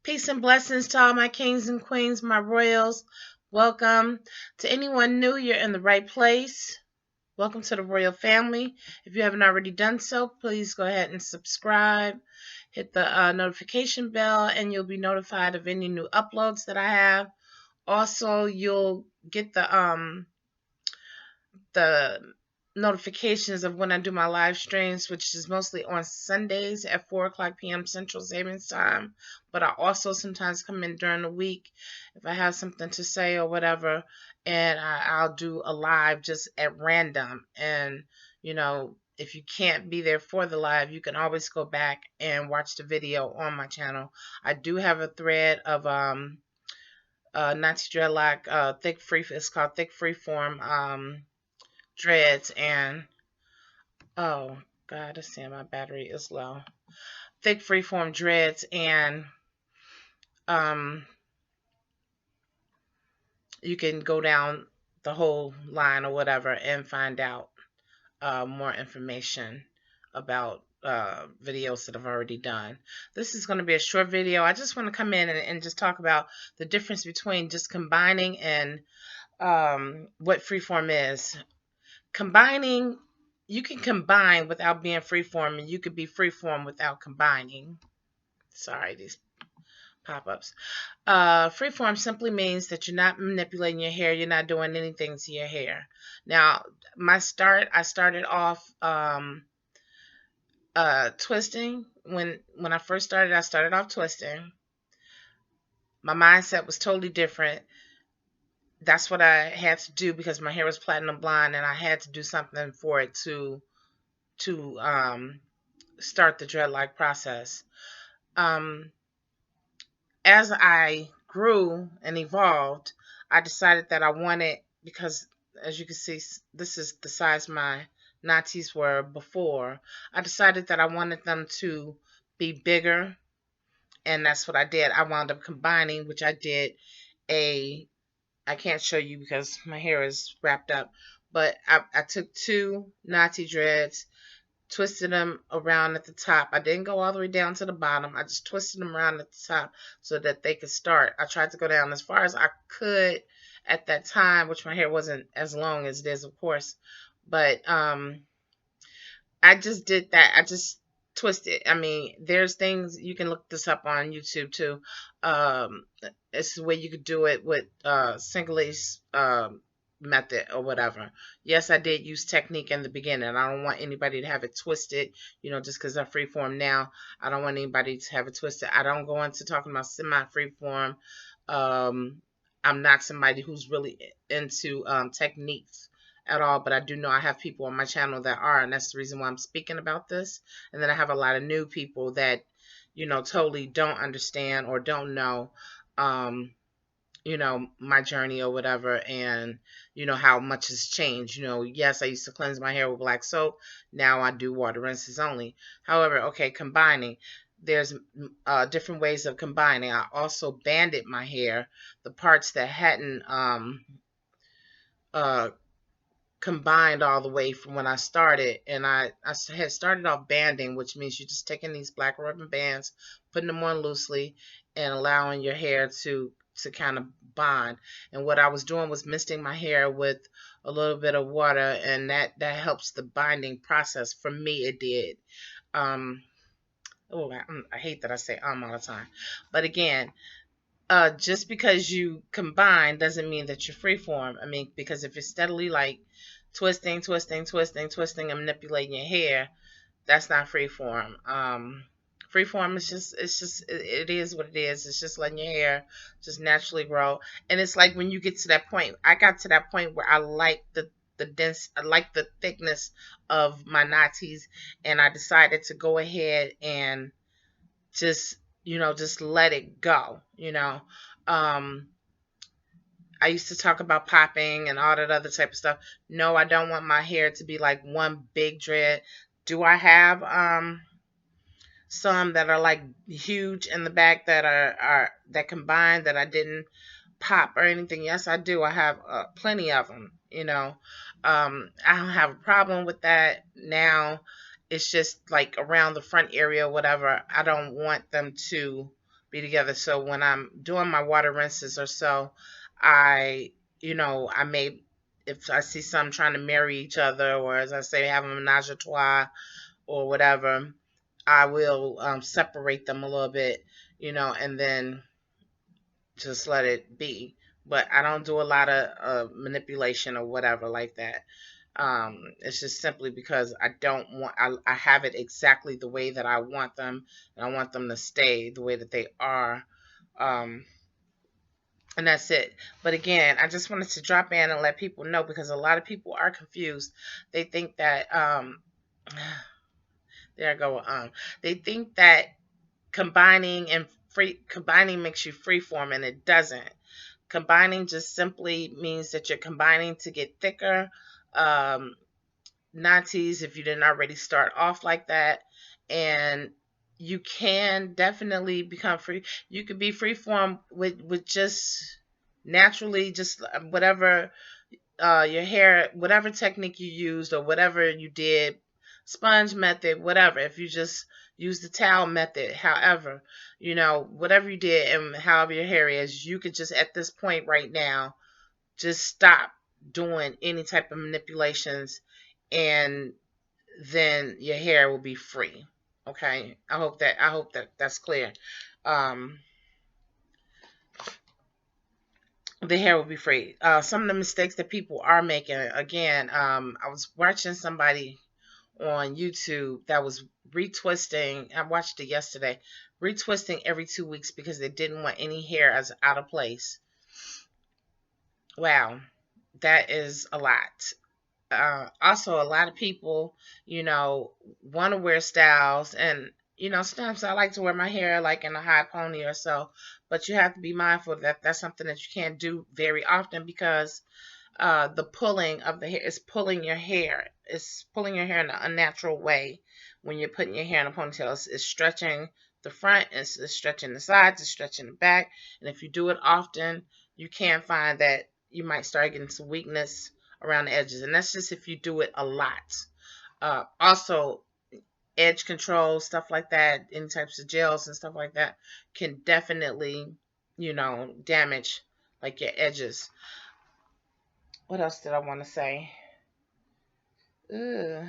Peace and blessings to all my kings and queens, my royals. Welcome. To anyone new, you're in the right place. Welcome to the royal family. If you haven't already done so, please go ahead and subscribe. Hit the notification bell, and you'll be notified of any new uploads that I have. Also, you'll get the notifications of when I do my live streams, which is mostly on Sundays at 4 o'clock p.m. Central Savings Time. But I also sometimes come in during the week if I have something to say or whatever, and I'll do a live just at random. And, if you can't be there for the live, you can always go back and watch the video on my channel. I do have a thread of NATTY Dreadlock, it's called Thick Freeform dreads, and oh god, it's saying my battery is low. Thick freeform dreads, and you can go down the whole line or whatever and find out more information about videos that I've already done. This is going to be a short video. I just want to come in and just talk about the difference between just combining and what freeform is. Combining, you can combine without being freeform, and you could be freeform without combining. Sorry, these pop-ups. Freeform simply means that you're not manipulating your hair. You're not doing anything to your hair. Now, I started off twisting. When I first started, I started off twisting. My mindset was totally different. That's what I had to do because my hair was platinum blonde, and I had to do something for it to start the dreadlock process. As I grew and evolved, I decided that I wanted, because as you can see, this is the size my natties were before. I decided that I wanted them to be bigger, and that's what I did. I wound up combining, which I did I can't show you because my hair is wrapped up, but I took two natty dreads, twisted them around at the top. I didn't go all the way down to the bottom. I just twisted them around at the top so that they could start. I tried to go down as far as I could at that time, which my hair wasn't as long as it is, of course. But I just did that. I just twisted. I mean, there's things, you can look this up on YouTube too. It's the way you could do it with single lace method or whatever. Yes, I did use technique in the beginning. I don't want anybody to have it twisted, just because I'm freeform now. I don't want anybody to have it twisted. I don't go into talking about semi-freeform. I'm not somebody who's really into techniques at all, but I do know I have people on my channel that are, and that's the reason why I'm speaking about this. And then I have a lot of new people that, totally don't understand or don't know, my journey or whatever, and how much has changed. Yes, I used to cleanse my hair with black soap. Now I do water rinses only. However, okay, combining. There's different ways of combining. I also banded my hair, the parts that hadn't combined all the way from when I started. And I had started off banding, which means you're just taking these black rubber bands, putting them on loosely, and allowing your hair to kind of bond. And what I was doing was misting my hair with a little bit of water, and that helps the binding process. For me, it did. I hate that I say all the time. But again, just because you combine doesn't mean that you're freeform. I mean, because if you're steadily like twisting, and manipulating your hair, that's not freeform. Freeform is it is what it is. It's just letting your hair just naturally grow. And it's like when you get to that point, I got to that point where I like the I like the thickness of my natties, and I decided to go ahead and just just let it go. I used to talk about popping and all that other type of stuff. No, I don't want my hair to be like one big dread. Do I have some that are like huge in the back that are that combined that I didn't pop or anything? Yes, I do. I have plenty of them. I don't have a problem with that now. It's just like around the front area, whatever. I don't want them to be together. So when I'm doing my water rinses or so, I, I may, if I see some trying to marry each other, or as I say, have a menage a trois or whatever, I will separate them a little bit, and then just let it be. But I don't do a lot of manipulation or whatever like that. It's just simply because I don't want, I have it exactly the way that I want them, and I want them to stay the way that they are. Um, and that's it. But again, I just wanted to drop in and let people know, because a lot of people are confused. They think that, there I go. They think that combining makes you freeform, and it doesn't. Combining just simply means that you're combining to get thicker. Um, Nazis, if you didn't already start off like that, and you can definitely become free. You could be freeform with just naturally, just whatever your hair, whatever technique you used or whatever you did, sponge method, whatever. If you just use the towel method, however, whatever you did and however your hair is, you could just at this point right now just stop doing any type of manipulations, and then your hair will be free. Okay, I hope that that's clear. Um, the hair will be free. Some of the mistakes that people are making, again, I was watching somebody on YouTube that was retwisting. I watched it yesterday, retwisting every 2 weeks because they didn't want any hair as out of place. Wow, that is a lot. Also, a lot of people, want to wear styles, and sometimes I like to wear my hair like in a high pony or so, but you have to be mindful that that's something that you can't do very often, because the pulling of the hair is pulling your hair. It's pulling your hair in an unnatural way when you're putting your hair in a ponytail. It's stretching the front, it's stretching the sides, it's stretching the back. And if you do it often, you can find that you might start getting some weakness around the edges. And that's just if you do it a lot. Also, edge control, stuff like that, any types of gels and stuff like that can definitely, damage like your edges. What else did I want to say? Ugh.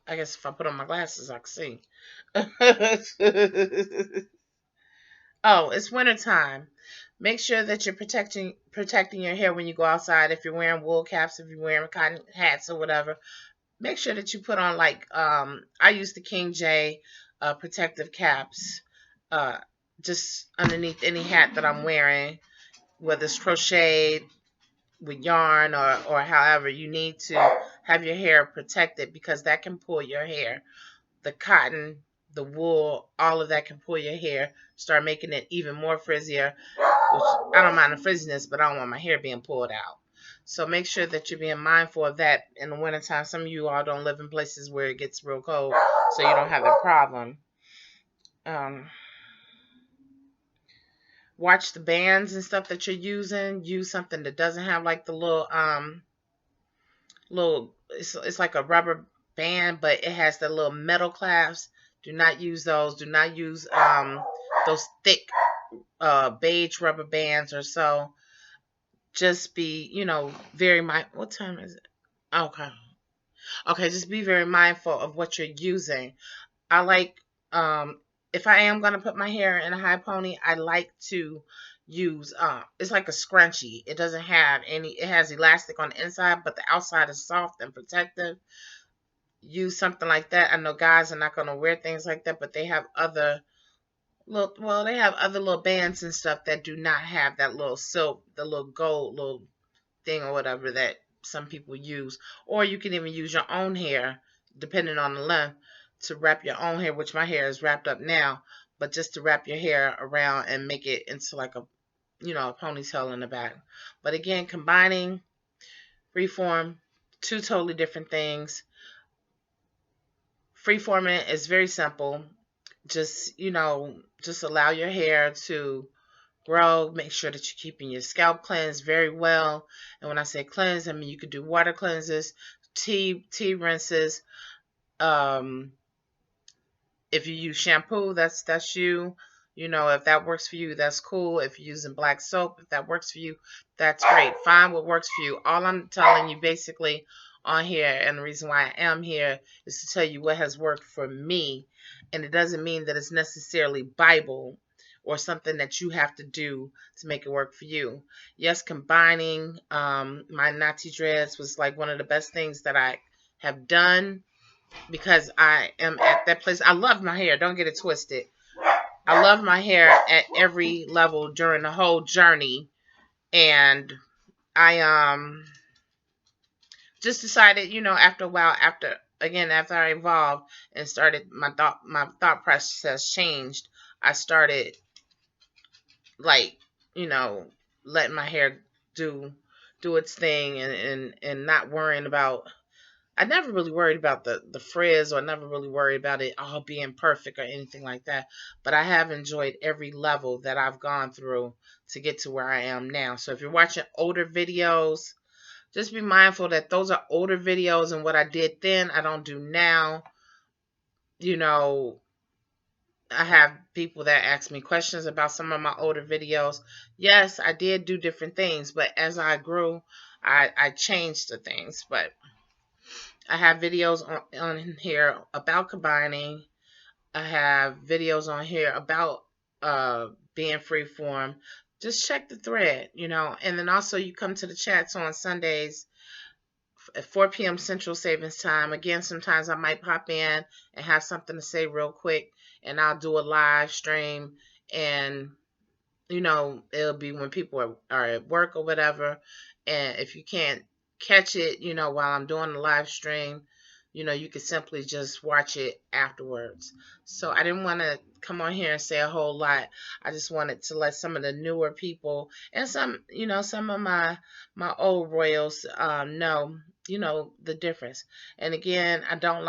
I guess if I put on my glasses, I can see. Oh, it's wintertime. Make sure that you're protecting your hair when you go outside. If you're wearing wool caps, if you're wearing cotton hats or whatever, make sure that you put on, like, I use the King J protective caps, uh just underneath any hat that I'm wearing, whether it's crocheted with yarn or however. You need to have your hair protected, because that can pull your hair. The cotton, the wool, all of that can pull your hair, start making it even more frizzier, which I don't mind the frizziness, but I don't want my hair being pulled out. So make sure that you're being mindful of that in the wintertime. Some of you all don't live in places where it gets real cold, so you don't have that problem. Um, Watch the bands and stuff that you're using. Use something that doesn't have like the little, it's like a rubber band, but it has the little metal clasps. Do not use those. Do not use those thick beige rubber bands or so. Just be, very mindful. What time is it? Okay. Okay, just be very mindful of what you're using. I like, if I am gonna put my hair in a high pony, I like to use, it's like a scrunchie. It doesn't have any, it has elastic on the inside, but the outside is soft and protective. Use something like that. I know guys are not gonna wear things like that, but they have other little, well, they have other little bands and stuff that do not have that little silk, the little gold little thing or whatever that some people use. Or you can even use your own hair, depending on the length, to wrap your own hair, which my hair is wrapped up now, but just to wrap your hair around and make it into like a, a ponytail in the back. But again, combining, freeform, two totally different things. Freeforming is very simple. Just, just allow your hair to grow. Make sure that you're keeping your scalp cleansed very well. And when I say cleanse, I mean you could do water cleanses, tea rinses, um, If you use shampoo, that's you. You know, if that works for you, that's cool. If you're using black soap, if that works for you, that's great. Find what works for you. All I'm telling you basically on here, and the reason why I am here, is to tell you what has worked for me. And it doesn't mean that it's necessarily Bible or something that you have to do to make it work for you. Yes, combining my Natty dreads was like one of the best things that I have done, because I am at that place. I love my hair. Don't get it twisted. I love my hair at every level during the whole journey. And I just decided, after a while, after I evolved and started my thought process changed. I started, like, you know, letting my hair do its thing, and not worrying about. I never really worried about the frizz, or never really worried about it all being perfect or anything like that. But I have enjoyed every level that I've gone through to get to where I am now. So if you're watching older videos, just be mindful that those are older videos, and what I did then, I don't do now. You know, I have people that ask me questions about some of my older videos. Yes, I did do different things, but as I grew, I changed the things. But I have videos on here about combining. I have videos on here about being freeform. Just check the thread, and then also you come to the chats on Sundays at 4 p.m. Central Savings Time. Again, sometimes I might pop in and have something to say real quick, and I'll do a live stream, and it'll be when people are at work or whatever. And if you can't catch it, while I'm doing the live stream, you can simply just watch it afterwards. So I didn't want to come on here and say a whole lot. I just wanted to let some of the newer people, and some of my old royals know, the difference. And again, I don't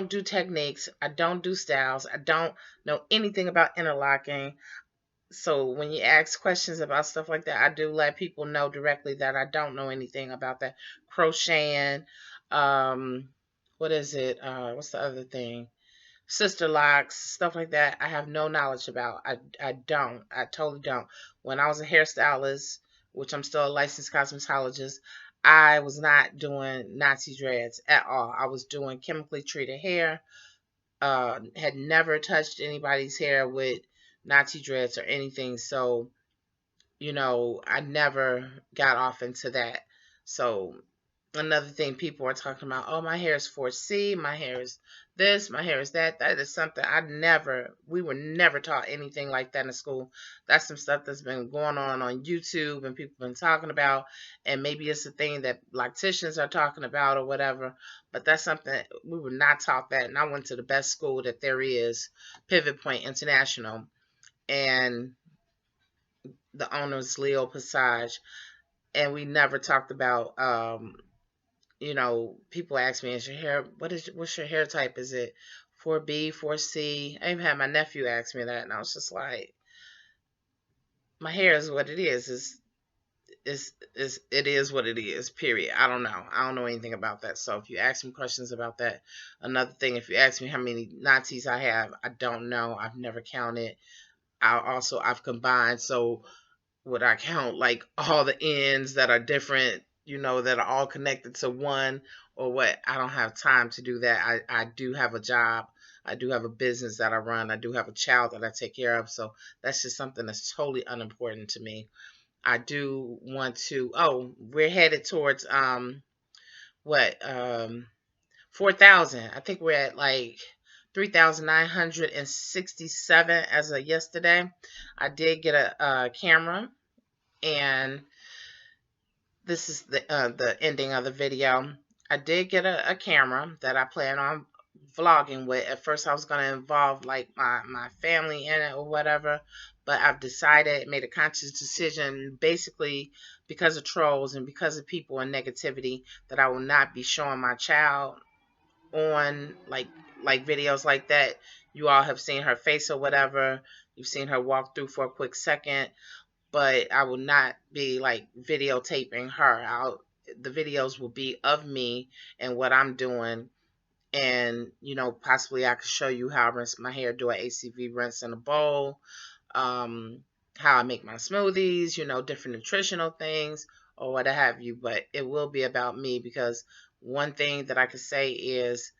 do techniques. I don't do styles. I don't know anything about interlocking. So when you ask questions about stuff like that, I do let people know directly that I don't know anything about that. Crocheting, um, what is it? What's the other thing? Sister locks, stuff like that. I have no knowledge about. I don't. I totally don't. When I was a hairstylist, which I'm still a licensed cosmetologist, I was not doing Nazi dreads at all. I was doing chemically treated hair. Had never touched anybody's hair with Nazi dreads or anything. So, I never got off into that. So, another thing people are talking about, oh, my hair is 4C, my hair is this, my hair is that. That is something we were never taught anything like that in school. That's some stuff that's been going on YouTube, and people have been talking about, and maybe it's a thing that locticians are talking about or whatever, but that's something we were not taught that. And I went to the best school that there is, Pivot Point International, and the owner is Leo Passage, and we never talked about people ask me, is your hair, what's your hair type? Is it 4B, 4C? I even had my nephew ask me that, and I was just like, my hair is what it is. It is what it is, period. I don't know. I don't know anything about that. So if you ask me questions about that, another thing, if you ask me how many Nazis I have, I don't know. I've never counted. I've combined, so would I count like all the ends that are different, that are all connected to one, or what? I don't have time to do that. I do have a job. I do have a business that I run. I do have a child that I take care of. So that's just something that's totally unimportant to me. I do want to, we're headed towards, what, 4,000. I think we're at like 3,967 as of yesterday. I did get a camera, and this is the ending of the video. I did get a camera that I plan on vlogging with. At first I was going to involve like my family in it or whatever, but I've decided, made a conscious decision, basically because of trolls and because of people and negativity, that I will not be showing my child on like videos like that. You all have seen her face or whatever. You've seen her walk through for a quick second, but I will not be like videotaping her. The videos will be of me and what I'm doing, And, possibly I could show you how I rinse my hair, do an ACV rinse in a bowl, how I make my smoothies, different nutritional things or what have you. But it will be about me, because one thing that I could say is,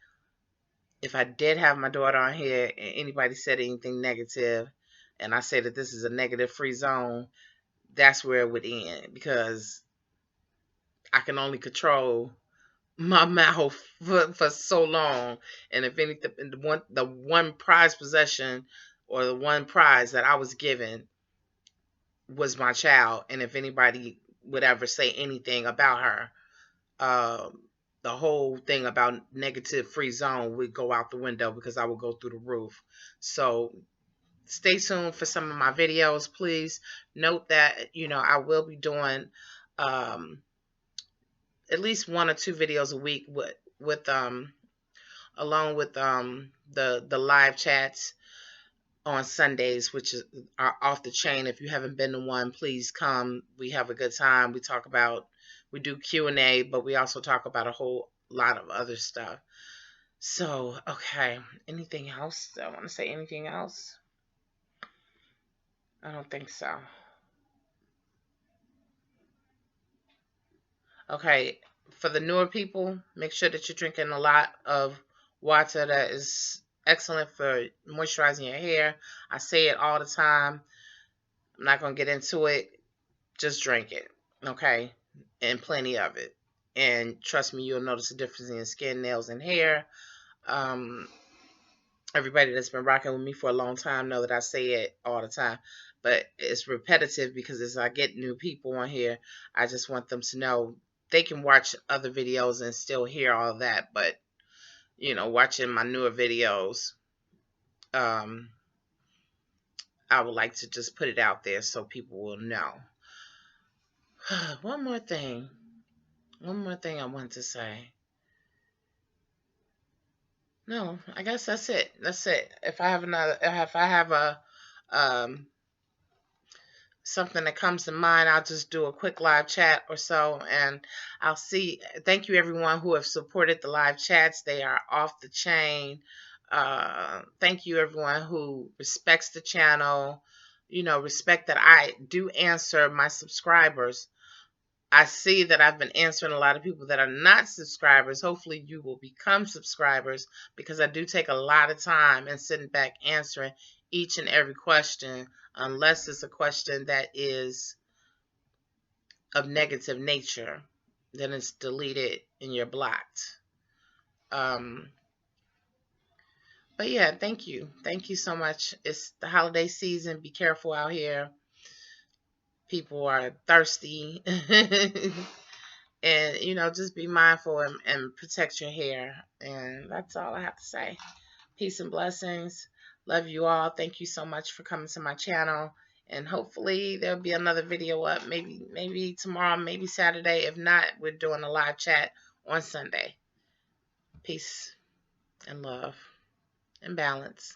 if I did have my daughter on here and anybody said anything negative, and I say that this is a negative free zone, that's where it would end, because I can only control my mouth for so long. And if anything, the one prize possession, or the one prize that I was given, was my child. And if anybody would ever say anything about her, the whole thing about negative free zone would go out the window, because I would go through the roof. So stay tuned for some of my videos. Please note that, I will be doing at least 1 or 2 videos a week with along with the live chats on Sundays, which are off the chain. If you haven't been to one, please come. We have a good time. We do Q&A, but we also talk about a whole lot of other stuff. So, okay. Anything else? I want to say anything else? I don't think so. Okay. For the newer people, make sure that you're drinking a lot of water. That is excellent for moisturizing your hair. I say it all the time. I'm not going to get into it. Just drink it, okay? And plenty of it. And trust me, you'll notice a difference in your skin, nails, and hair. Everybody that's been rocking with me for a long time know that I say it all the time. But it's repetitive, because as I get new people on here, I just want them to know they can watch other videos and still hear all that. But, watching my newer videos, I would like to just put it out there so people will know. One more thing I want to say. No, I guess that's it. If I have a something that comes to mind, I'll just do a quick live chat or so, and I'll see. Thank you everyone who have supported the live chats. They are off the chain. Thank you everyone who respects the channel. Respect that I do answer my subscribers. I see that I've been answering a lot of people that are not subscribers. Hopefully you will become subscribers, because I do take a lot of time and sitting back answering each and every question, unless it's a question that is of negative nature. Then it's deleted and you're blocked. But yeah, thank you. Thank you so much. It's the holiday season. Be careful out here. People are thirsty. And, just be mindful and protect your hair. And that's all I have to say. Peace and blessings. Love you all. Thank you so much for coming to my channel. And hopefully there'll be another video up. Maybe tomorrow, maybe Saturday. If not, we're doing a live chat on Sunday. Peace and love and balance.